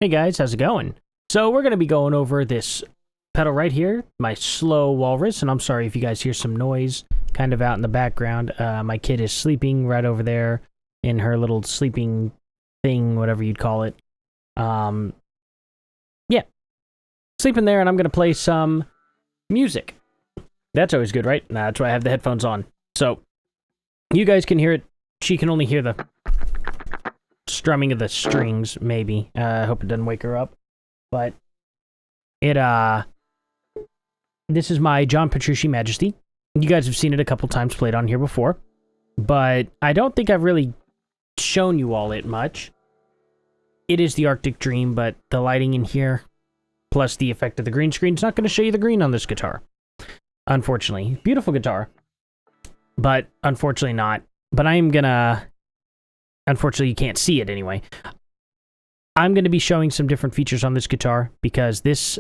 Hey guys, how's it going? So we're going to be going over this pedal right here, my slow Walrus, and I'm sorry if you guys hear some noise kind of out in the background. My kid is sleeping right over there in her little sleeping thing, whatever you'd call it. Yeah, sleeping there, and I'm going to play some music. That's always good, right? Nah, that's why I have the headphones on. So you guys can hear it. She can only hear the strumming of the strings, maybe. I hope it doesn't wake her up. But this is my John Petrucci Majesty. You guys have seen it a couple times played on here before, but I don't think I've really shown you all it much. It is the Arctic Dream, but the lighting in here, plus the effect of the green screen, is not going to show you the green on this guitar. Unfortunately. Beautiful guitar, but unfortunately not. But I am gonna... Unfortunately, you can't see it anyway. I'm going to be showing some different features on this guitar because this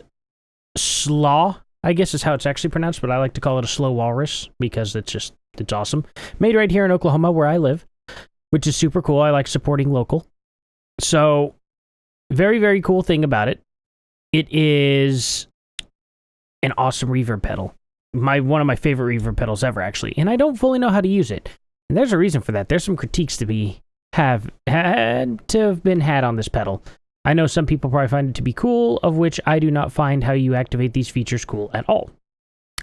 slaw, I guess is how it's actually pronounced, but I like to call it a slow Walrus because it's awesome. Made right here in Oklahoma where I live, which is super cool. I like supporting local. So, very, very cool thing about it. It is an awesome reverb pedal. One of my favorite reverb pedals ever, actually. And I don't fully know how to use it. And there's a reason for that. There's some critiques to have been had on this pedal. I know some people probably find it to be cool, of which I do not find how you activate these features cool at all.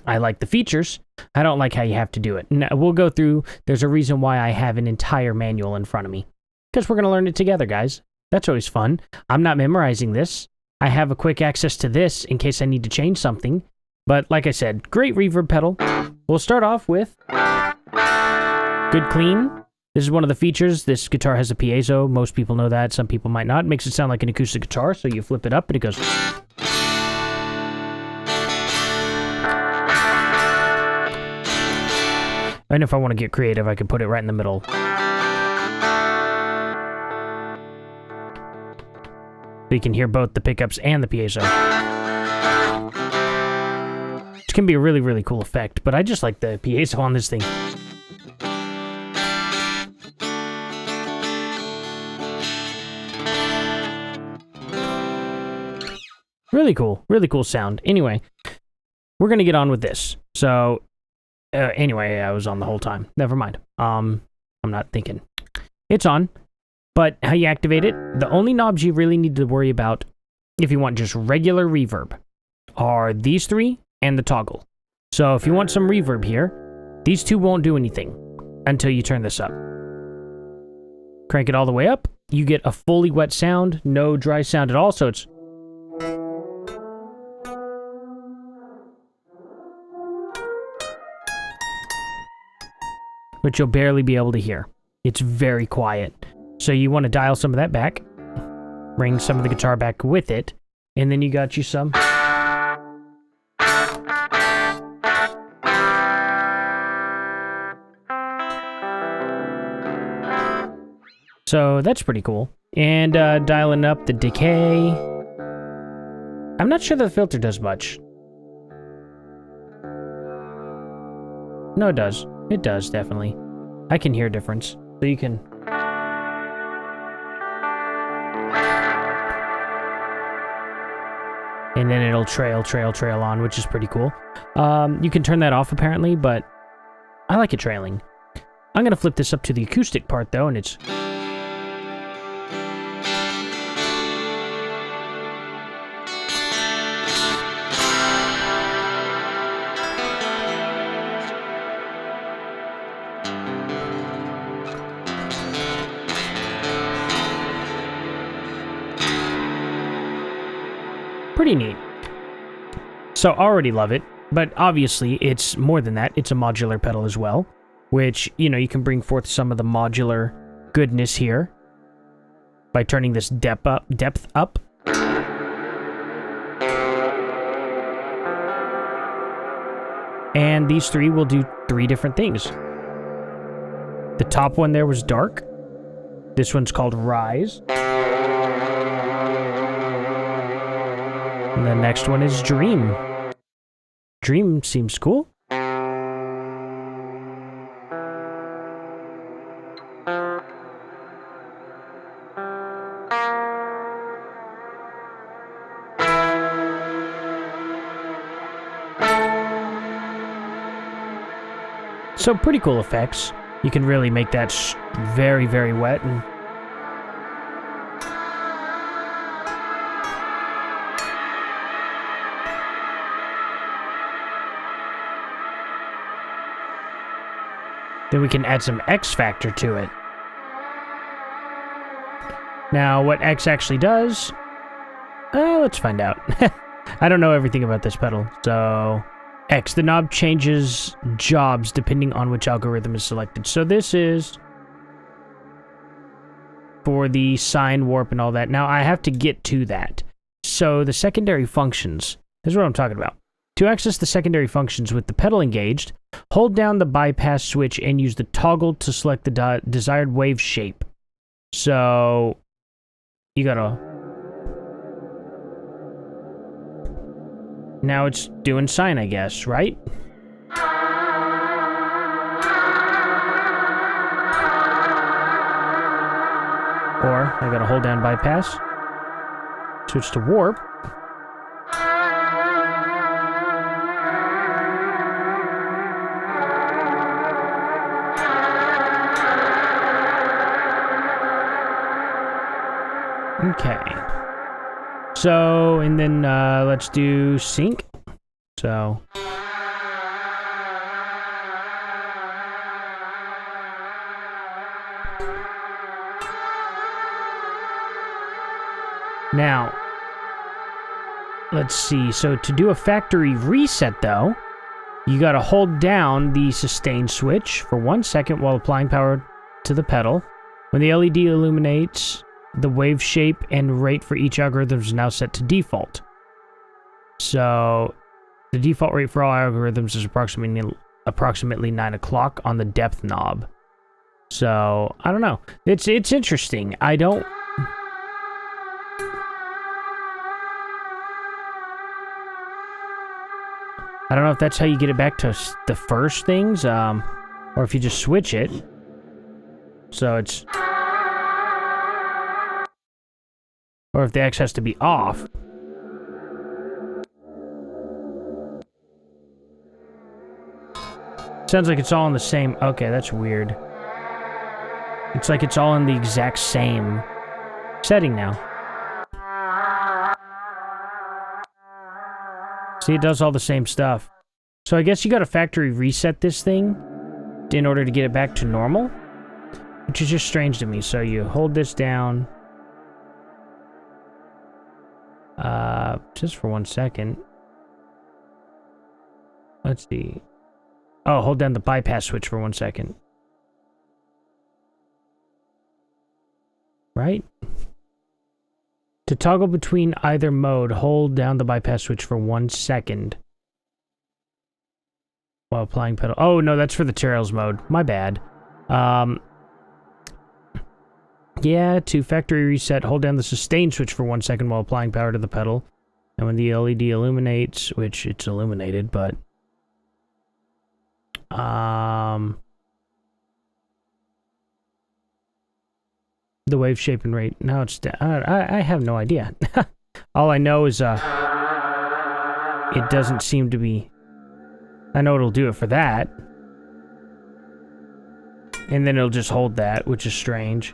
I like the features. I don't like how you have to do it. Now, we'll go through. There's a reason why I have an entire manual in front of me. Because we're going to learn it together, guys. That's always fun. I'm not memorizing this. I have a quick access to this in case I need to change something. But like I said, great reverb pedal. We'll start off with good clean. This is one of the features. This guitar has a piezo. Most people know that. Some people might not. It makes it sound like an acoustic guitar, so you flip it up and it goes... And if I want to get creative, I can put it right in the middle. So you can hear both the pickups and the piezo. Which can be a really, really cool effect, but I just like the piezo on this thing. Really cool sound. Anyway, we're gonna get on with this. So, anyway, I was on the whole time. Never mind. I'm not thinking. It's on, but how you activate it, the only knobs you really need to worry about if you want just regular reverb are these three and the toggle. So if you want some reverb here, these two won't do anything until you turn this up. Crank it all the way up, you get a fully wet sound, no dry sound at all, so it's... which you'll barely be able to hear. It's very quiet. So you want to dial some of that back, bring some of the guitar back with it, and then you got you some. So that's pretty cool. And dialing up the decay. I'm not sure the filter does much. No, it does. It does, definitely. I can hear a difference. So you can... And then it'll trail on, which is pretty cool. You can turn that off, apparently, but I like it trailing. I'm going to flip this up to the acoustic part, though, and it's... pretty neat. So already love it, but obviously it's more than that. It's a modular pedal as well, which, you know, you can bring forth some of the modular goodness here by turning this depth up. And these three will do three different things. The top one there was dark. This one's called Rise. And the next one is Dream. Dream seems cool. So pretty cool effects. You can really make that very, very wet. And then we can add some X factor to it. Now, what X actually does, let's find out. I don't know everything about this pedal, so... X, the knob changes jobs depending on which algorithm is selected. So this is for the sine, warp, and all that. Now, I have to get to that. So the secondary functions, this is what I'm talking about. To access the secondary functions with the pedal engaged, hold down the bypass switch and use the toggle to select the desired wave shape. So, you gotta... Now it's doing sine, I guess, right? Or, I gotta hold down bypass. Switch to warp. Okay. So, and then let's do sync. So. Now, let's see. So to do a factory reset though, you gotta hold down the sustain switch for 1 second while applying power to the pedal. When the LED illuminates, the wave shape and rate for each algorithm is now set to default. So, the default rate for all algorithms is approximately 9 o'clock on the depth knob. So, I don't know. It's interesting. I don't know if that's how you get it back to the first things, or if you just switch it. So it's... Or if the X has to be off. Sounds like it's all in the same... Okay, that's weird. It's like it's all in the exact same setting now. See, it does all the same stuff. So I guess you gotta factory reset this thing in order to get it back to normal. Which is just strange to me. So you hold this down... just for 1 second. Let's see. Oh, hold down the bypass switch for 1 second. Right? To toggle between either mode, hold down the bypass switch for 1 second. While applying pedal. Oh, no, that's for the Trails mode. My bad. Yeah, to factory reset, hold down the sustain switch for 1 second while applying power to the pedal. And when the LED illuminates, which it's illuminated, but... the wave shape and rate. Now it's... I have no idea. All I know is, it doesn't seem to be... I know it'll do it for that. And then it'll just hold that, which is strange.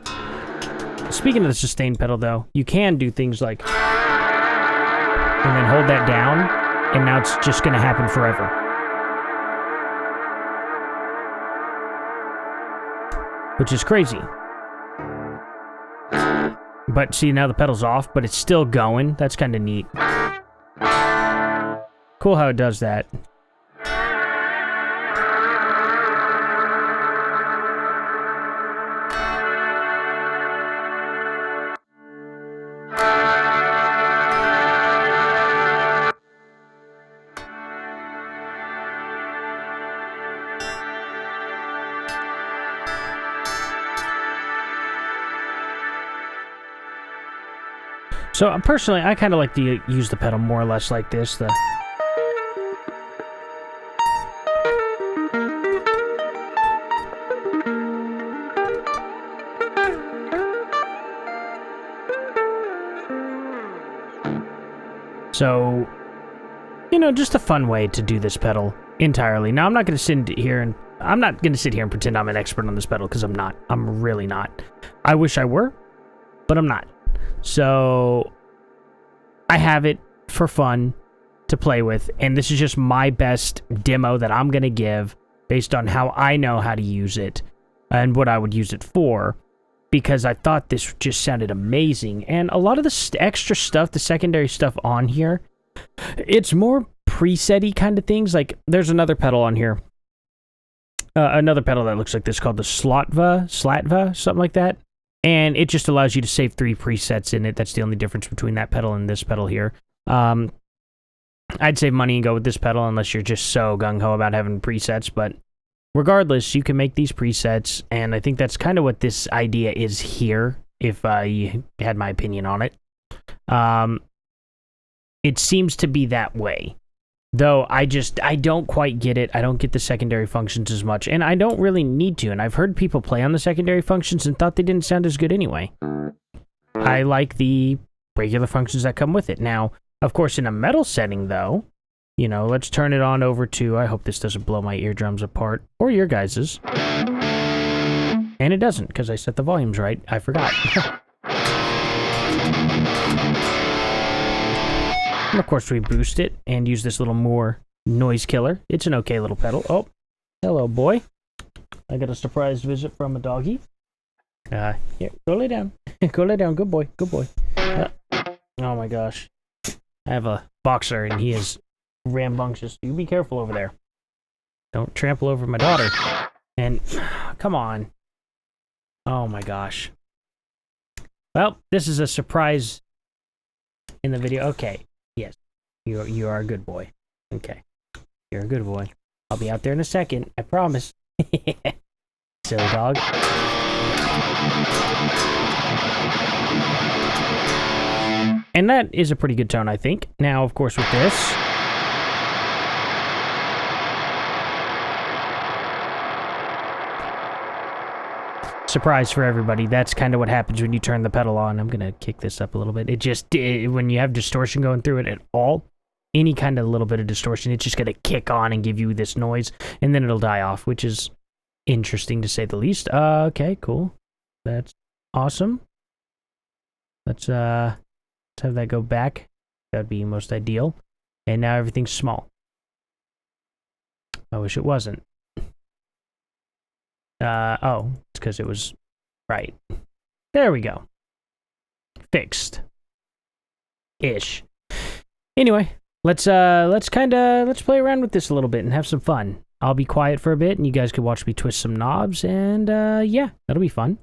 Speaking of the sustain pedal, though, you can do things like... and then hold that down, and now it's just going to happen forever. Which is crazy. But see, now the pedal's off, but it's still going. That's kind of neat. Cool how it does that. So, personally, I kind of like to use the pedal more or less like this. So, you know, just a fun way to do this pedal entirely. Now, I'm not going to sit here and I'm not going to sit here and pretend I'm an expert on this pedal, because I'm not. I'm really not. I wish I were, but I'm not. So I have it for fun to play with, and this is just my best demo that I'm going to give based on how I know how to use it and what I would use it for, because I thought this just sounded amazing. And a lot of the extra stuff, the secondary stuff on here, it's more preset-y kind of things. Like, there's another pedal on here. Another pedal that looks like this called the Slatva, something like that. And it just allows you to save 3 presets in it. That's the only difference between that pedal and this pedal here. I'd save money and go with this pedal unless you're just so gung-ho about having presets. But regardless, you can make these presets. And I think that's kind of what this idea is here, if you had my opinion on it. It seems to be that way. Though I don't quite get it. I don't get the secondary functions as much, and I don't really need to. And I've heard people play on the secondary functions and thought they didn't sound as good anyway. I like the regular functions that come with it. Now, of course, in a metal setting, though, you know, let's turn it on over to, I hope this doesn't blow my eardrums apart, or your guys's. And it doesn't, because I set the volumes right. I forgot. And of course, we boost it and use this little more noise killer. It's an okay little pedal. Oh, hello, boy. I got a surprise visit from a doggy. Here, go lay down. Go lay down. Good boy. Good boy. Oh my gosh. I have a boxer and he is rambunctious. You be careful over there. Don't trample over my daughter. And come on. Oh my gosh. Well, this is a surprise in the video. Okay. Yes, you are a good boy. Okay, you're a good boy. I'll be out there in a second. I promise. Silly dog. And that is a pretty good tone, I think. Now, of course, with this, surprise for everybody, that's kind of what happens when you turn the pedal on. I'm gonna kick this up a little bit. When you have distortion going through it at all, any kind of little bit of distortion, it's just gonna kick on and give you this noise, and then it'll die off, which is interesting to say the least. Okay, cool. That's awesome. Let's have that go back. That'd be most ideal. And now everything's small. I wish it wasn't. Oh, it's because it was right. There we go. Fixed. Ish. Anyway, let's play around with this a little bit and have some fun. I'll be quiet for a bit and you guys can watch me twist some knobs, and yeah, that'll be fun.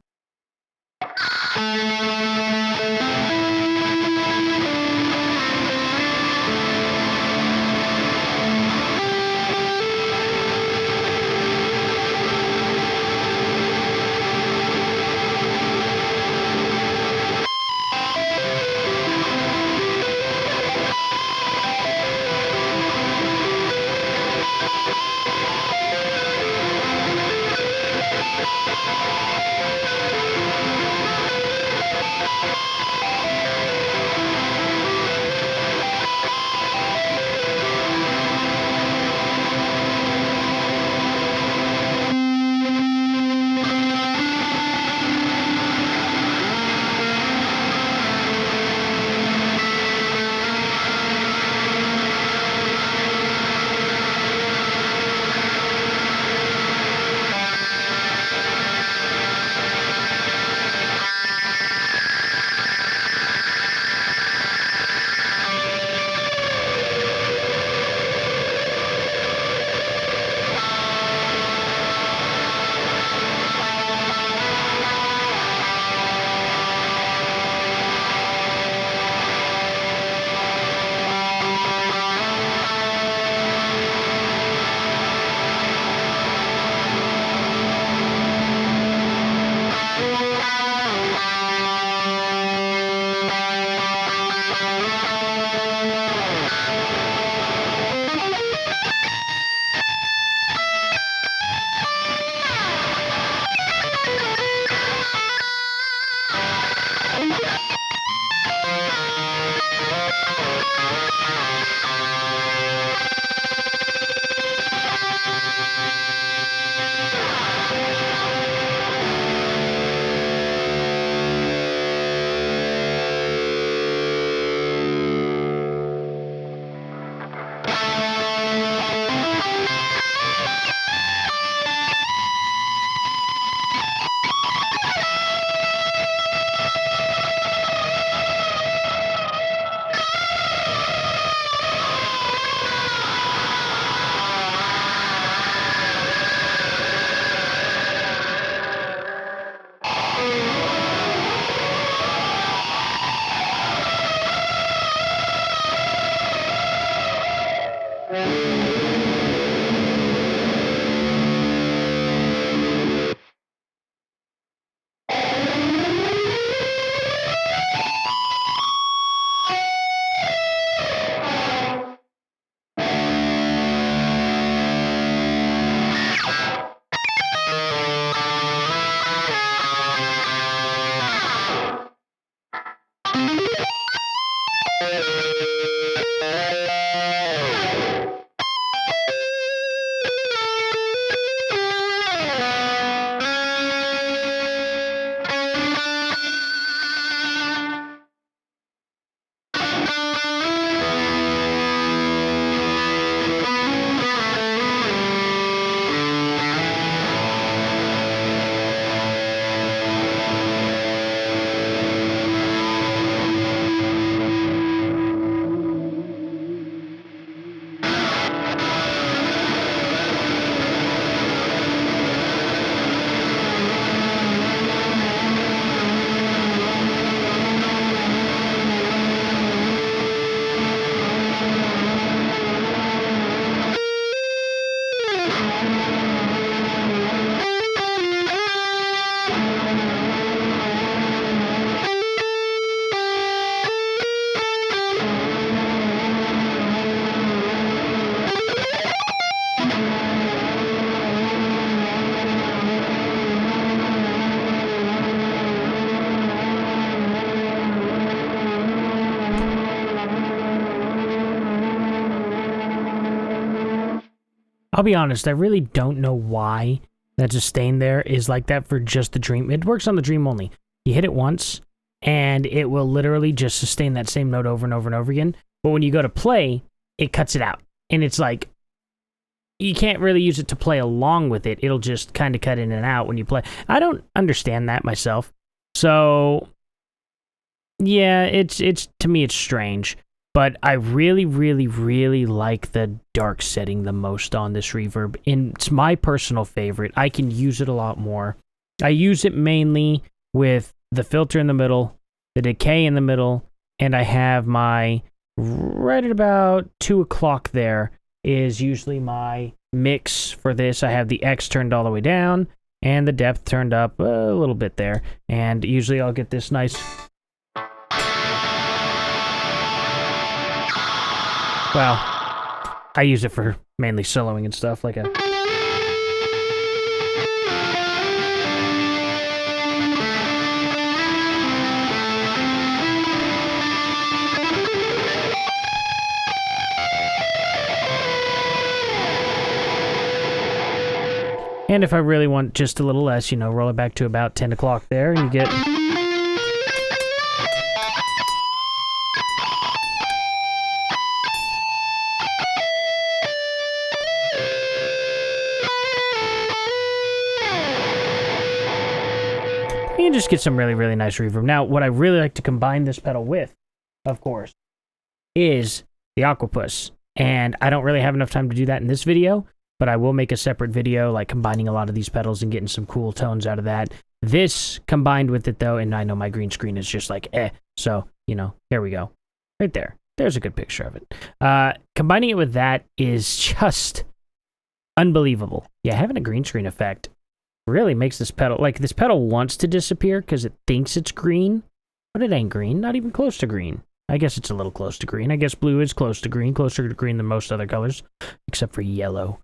I'll be honest, I really don't know why that sustain there is like that for just the Dream. It works on the Dream only. You hit it once, and it will literally just sustain that same note over and over and over again. But when you go to play, it cuts it out. And it's like, you can't really use it to play along with it. It'll just kind of cut in and out when you play. I don't understand that myself. So, yeah, it's to me, it's strange. But I really, really, really like the dark setting the most on this reverb. And it's my personal favorite. I can use it a lot more. I use it mainly with the filter in the middle, the decay in the middle, and I have my, right at about 2 o'clock there, is usually my mix for this. I have the X turned all the way down, and the depth turned up a little bit there. And usually I'll get this nice... Well, I use it for mainly soloing and stuff, like a... And if I really want just a little less, you know, roll it back to about 10 o'clock there, and you get... You can just get some really, really nice reverb. Now, what I really like to combine this pedal with, of course, is the Octopus. And I don't really have enough time to do that in this video, but I will make a separate video, like combining a lot of these pedals and getting some cool tones out of that. This combined with it, though, and I know my green screen is just like, so, you know, here we go. Right there. There's a good picture of it. Combining it with that is just unbelievable. Yeah, having a green screen effect really makes this pedal, like, this pedal wants to disappear because it thinks it's green, but it ain't green, not even close to green. I guess it's a little close to green. I guess blue is close to green, closer to green than most other colors, except for yellow.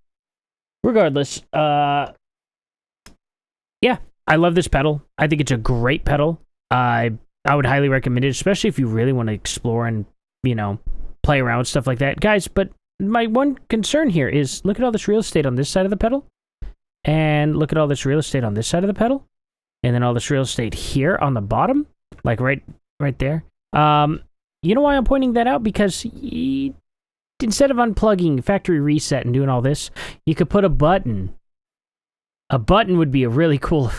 Regardless, yeah, I love this pedal. I think it's a great pedal. I would highly recommend it, especially if you really want to explore and, you know, play around with stuff like that. Guys, but my one concern here is, look at all this real estate on this side of the pedal. And look at all this real estate on this side of the pedal. And then all this real estate here on the bottom. Like right there. You know why I'm pointing that out? Because instead of unplugging factory reset and doing all this, you could put a button. A button would be a really cool...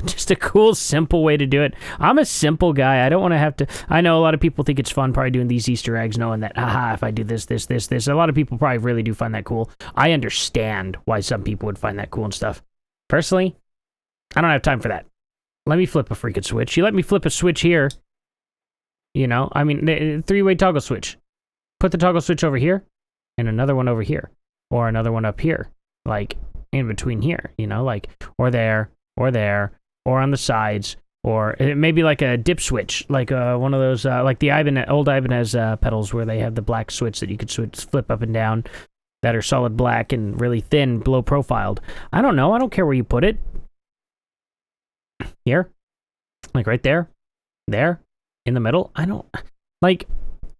just a cool, simple way to do it. I'm a simple guy. I don't want to have to... I know a lot of people think it's fun probably doing these Easter eggs, knowing that, haha, if I do this, this, this, this. A lot of people probably really do find that cool. I understand why some people would find that cool and stuff. Personally, I don't have time for that. Let me flip a freaking switch. You let me flip a switch here. You know, I mean, three-way toggle switch. Put the toggle switch over here, and another one over here. Or another one up here. Like, in between here, you know, like, or there, or on the sides, or maybe like a dip switch, like one of those, like the old Ibanez pedals where they have the black switch that you could flip up and down that are solid black and really thin, low profiled. I don't know. I don't care where you put it. Here, like right there, in the middle. I don't, like,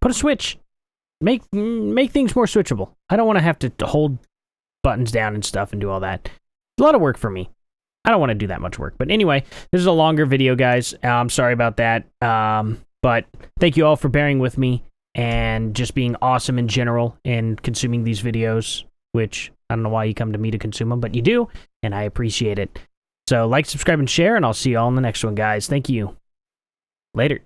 Put a switch. Make things more switchable. I don't want to have to hold buttons down and stuff and do all that. It's a lot of work for me. I don't want to do that much work. But anyway, this is a longer video, guys. I'm sorry about that. But thank you all for bearing with me and just being awesome in general and consuming these videos, which I don't know why you come to me to consume them, but you do, and I appreciate it. So like, subscribe, and share, and I'll see you all in the next one, guys. Thank you. Later.